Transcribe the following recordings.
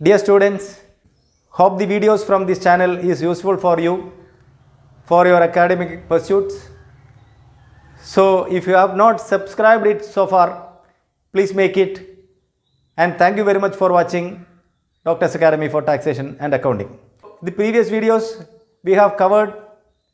Dear students, hope the videos from this channel is useful for you for your academic pursuits. So if you have not subscribed it so far, please make it. And thank you very much for watching Doctor's Academy for Taxation and Accounting. The previous videos we have covered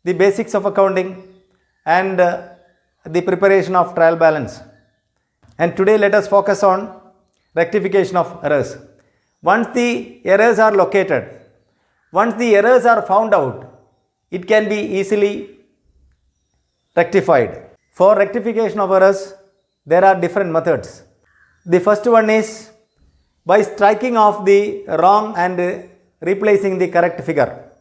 the basics of accounting and the preparation of trial balance. And today let us focus on rectification of errors. Once the errors are located, once the errors are found out, it can be easily rectified. For rectification of errors, there are different methods. The first one is by striking off the wrong and replacing the correct figure.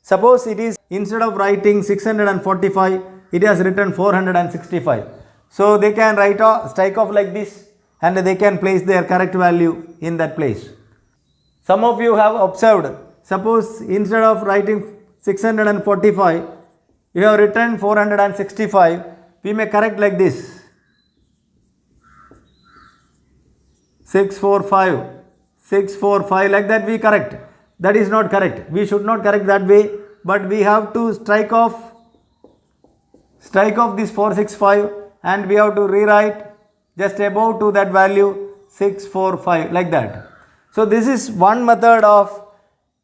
Suppose it is, instead of writing 645, it has written 465. So they can strike off like this and they can place their correct value in that place. Some of you have observed, suppose instead of writing 645, you have written 465, we may correct like this. 645, 645, like that we correct. That is not correct. We should not correct that way, but we have to strike off this 465 and we have to rewrite just above to that value 645, like that. So this is one method of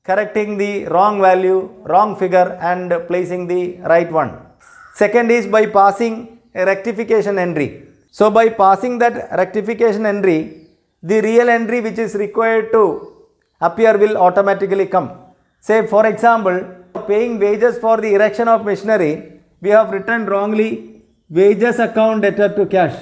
correcting the wrong value, wrong figure and placing the right one. Second is by passing a rectification entry. So by passing that rectification entry, the real entry which is required to appear will automatically come. Say for example, paying wages for the erection of machinery, we have written wrongly wages account debtor to cash.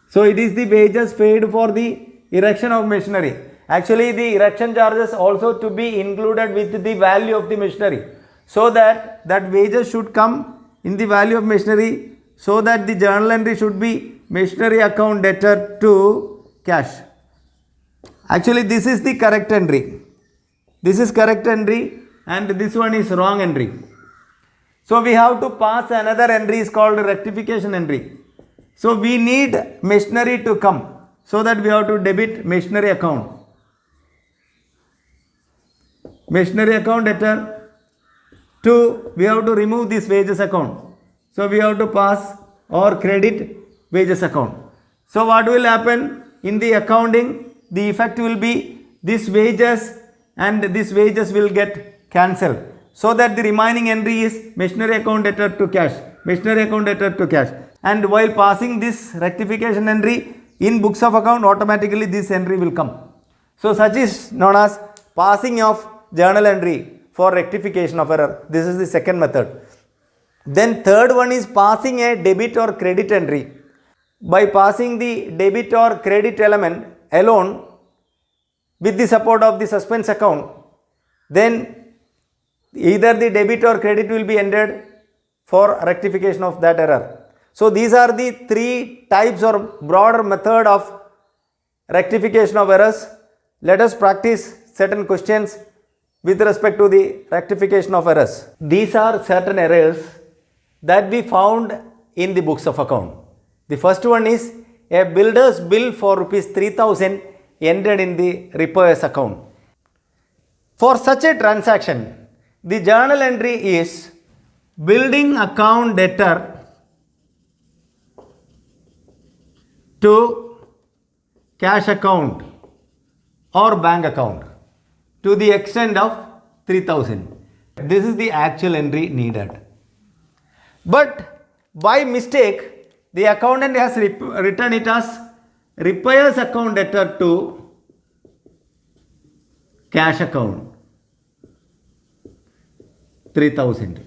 So it is the wages paid for the erection of machinery. Actually the erection charges also to be included with the value of the machinery, so that wages should come in the value of machinery, so that the journal entry should be machinery account debtor to cash. Actually this is the correct entry. This is correct entry and this one is wrong entry. So we have to pass another entry is called rectification entry. So we need machinery to come, so that we have to debit machinery account. Machinery account debtor to, we have to remove this wages account. So we have to pass or credit wages account. So what will happen in the accounting? The effect will be this wages and this wages will get cancelled, so that the remaining entry is machinery account debtor to cash, machinery account debtor to cash. And while passing this rectification entry in books of account, automatically this entry will come. So such is known as passing of journal entry for rectification of error. This is the second method. Then third one is passing a debit or credit entry. By passing the debit or credit element alone with the support of the suspense account, then either the debit or credit will be entered for rectification of that error. So these are the three types or broader method of rectification of errors. Let us practice certain questions with respect to the rectification of errors. These are certain errors that we found in the books of account. The first one is a builder's bill for rupees 3000 entered in the repairs account. For such a transaction, the journal entry is building account debtor to cash account or bank account to the extent of 3000. This is the actual entry needed. But by mistake, the accountant has written it as repairs account debtor to cash account 3000.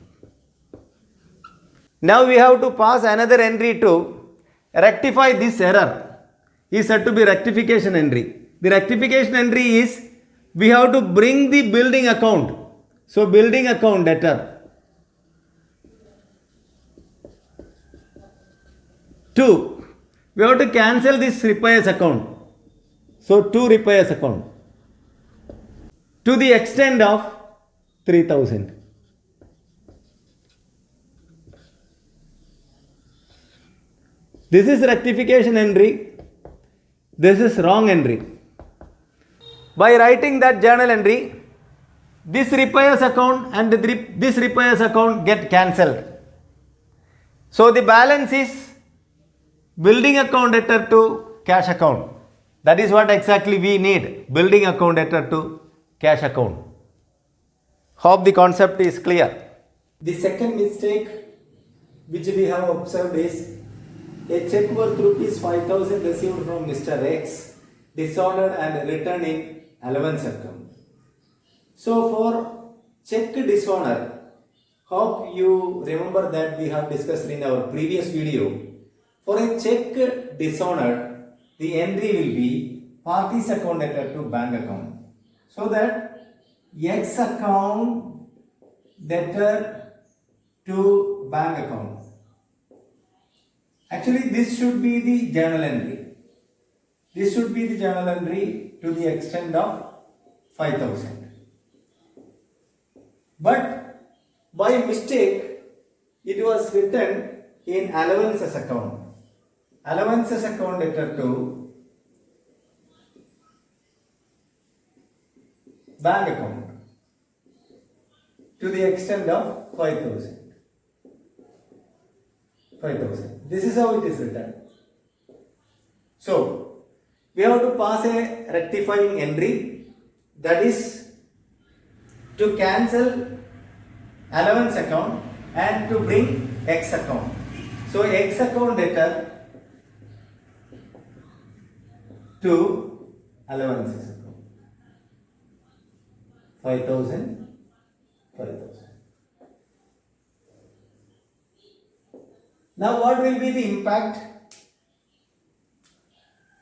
Now we have to pass another entry to rectify this error. Is said to be rectification entry. The rectification entry is we have to bring the building account. So building account debtor to, we have to cancel this repairs account. So to repairs account to the extent of 3000. This is rectification entry. This is wrong entry. By writing that journal entry, this repairs account and this repairs account get cancelled. So the balance is building account debtor to cash account. That is what exactly we need, building account debtor to cash account. Hope the concept is clear. The second mistake which we have observed is a check worth rupees 5,000 received from Mr. X, dishonored and returned in allowance account. So for check dishonor, hope you remember that we have discussed in our previous video. For a check dishonored, the entry will be parties account debtor to bank account. So that X account debtor to bank account. Actually, this should be the journal entry. This should be the journal entry to the extent of 5,000. But by mistake, it was written in allowances account. Allowances account debtor to bank account to the extent of 5,000. 5,000. This is how it is written. So, we have to pass a rectifying entry, that is to cancel allowance account and to bring X account. So, X account debtor to allowances account. 5,000, 5,000. Now what will be the impact?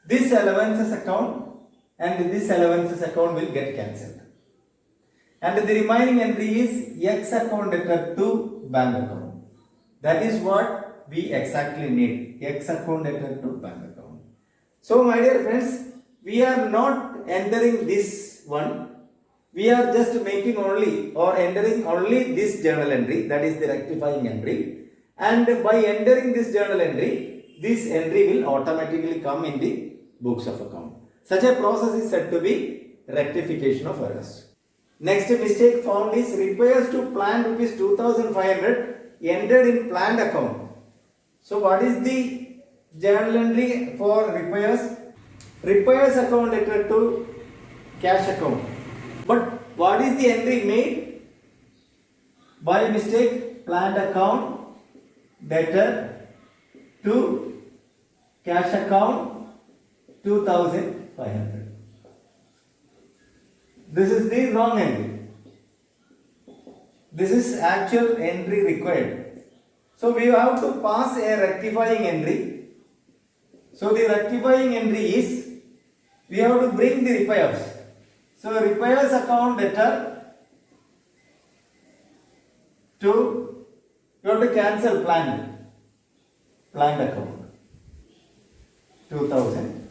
This allowances account and this allowances account will get cancelled. And the remaining entry is X account debtor to bank account. That is what we exactly need. X account debtor to bank account. So my dear friends, we are not entering this one. We are just making only or entering only this journal entry, that is the rectifying entry. And by entering this journal entry, this entry will automatically come in the books of account. Such a process is said to be rectification of errors. Next mistake found is repairs to plant rupees 2,500 entered in plant account. So what is the journal entry for repairs? Repairs account debtor to cash account. But what is the entry made? By mistake, plant account debtor to cash account 2,500. This is the wrong entry. This is actual entry required. So we have to pass a rectifying entry. So the rectifying entry is, we have to bring the repairs. So repairs account debtor to, you have to cancel plant account 2,500.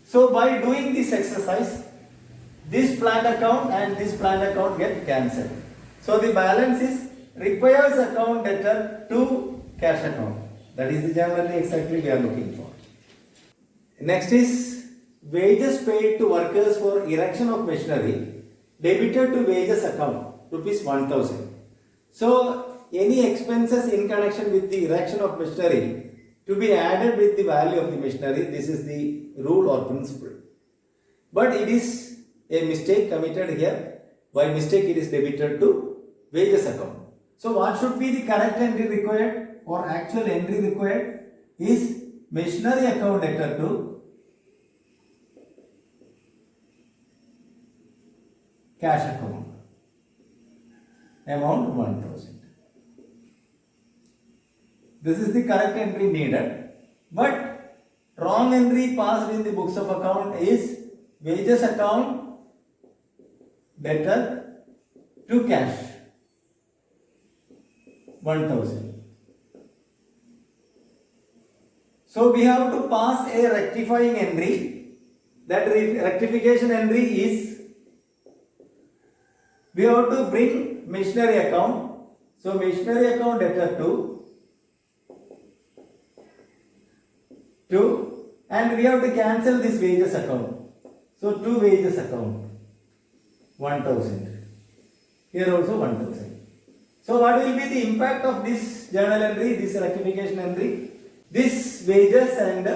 So by doing this exercise, this plant account and this plant account get cancelled. So the balance is repairs account debtor to cash account. That is the generally exactly we are looking for. Next is wages paid to workers for erection of machinery debited to wages account rupees 1,000. So any expenses in connection with the erection of machinery to be added with the value of the machinery. This is the rule or principle. But it is a mistake committed here. By mistake it is debited to wages account. So what should be the correct entry required or actual entry required is machinery account debtor to cash account amount 1,000. This is the correct entry needed, but wrong entry passed in the books of account is wages account debtor to cash 1,000. So we have to pass a rectifying entry. That rectification entry is, we have to bring machinery account. So machinery account debtor to 2, and we have to cancel this wages account. So 2 wages account, 1000. Here also 1000. So what will be the impact of this journal entry, this rectification entry? This wages and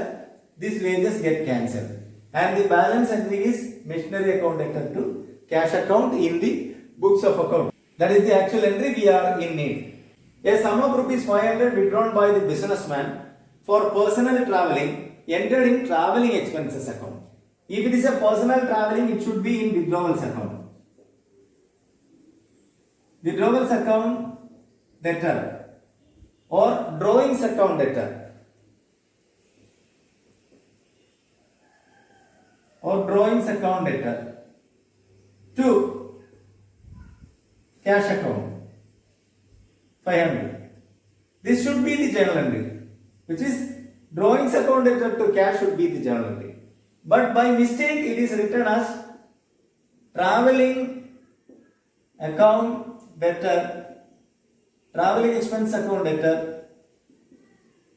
this wages get cancelled. And the balance entry is machinery account debtor to cash account in the books of account. That is the actual entry we are in need. A sum of rupees 500 withdrawn by the businessman for personal travelling entered in travelling expenses account. If it is a personal travelling, it should be in withdrawals account. Withdrawals account debtor or drawings account debtor or drawings account debtor to cash account 500. This should be the journal entry, which is drawings account debtor to cash should be the journal entry. But by mistake it is written as travelling account debtor, travelling expense account debtor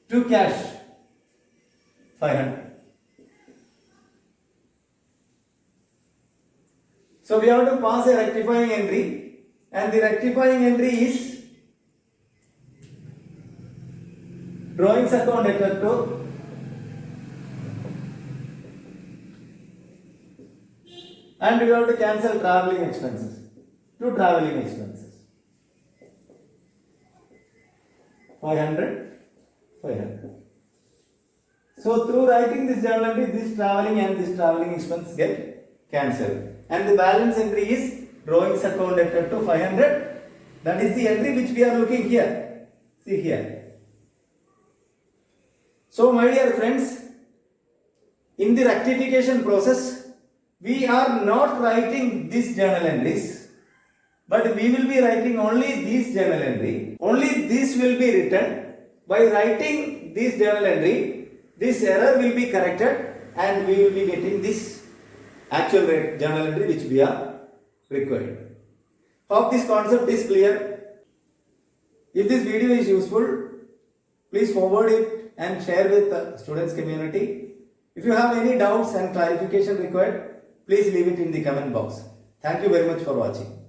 to cash 500. So we have to pass a rectifying entry, and the rectifying entry is drawings account debtor to and we have to cancel travelling expenses to travelling expenses 500. So through writing this journal entry, this travelling and this travelling expense get cancelled, and the balance entry is drawings account debtor to 500. That is the entry which we are looking here. See here. So my dear friends, in the rectification process, we are not writing these journal entries, but we will be writing only these journal entry. Only this will be written. By writing this journal entry, this error will be corrected and we will be getting this actual journal entry which we are required. Hope this concept is clear. If this video is useful, please forward it and share with the students community. If you have any doubts and clarification required, please leave it in the comment box. Thank you very much for watching.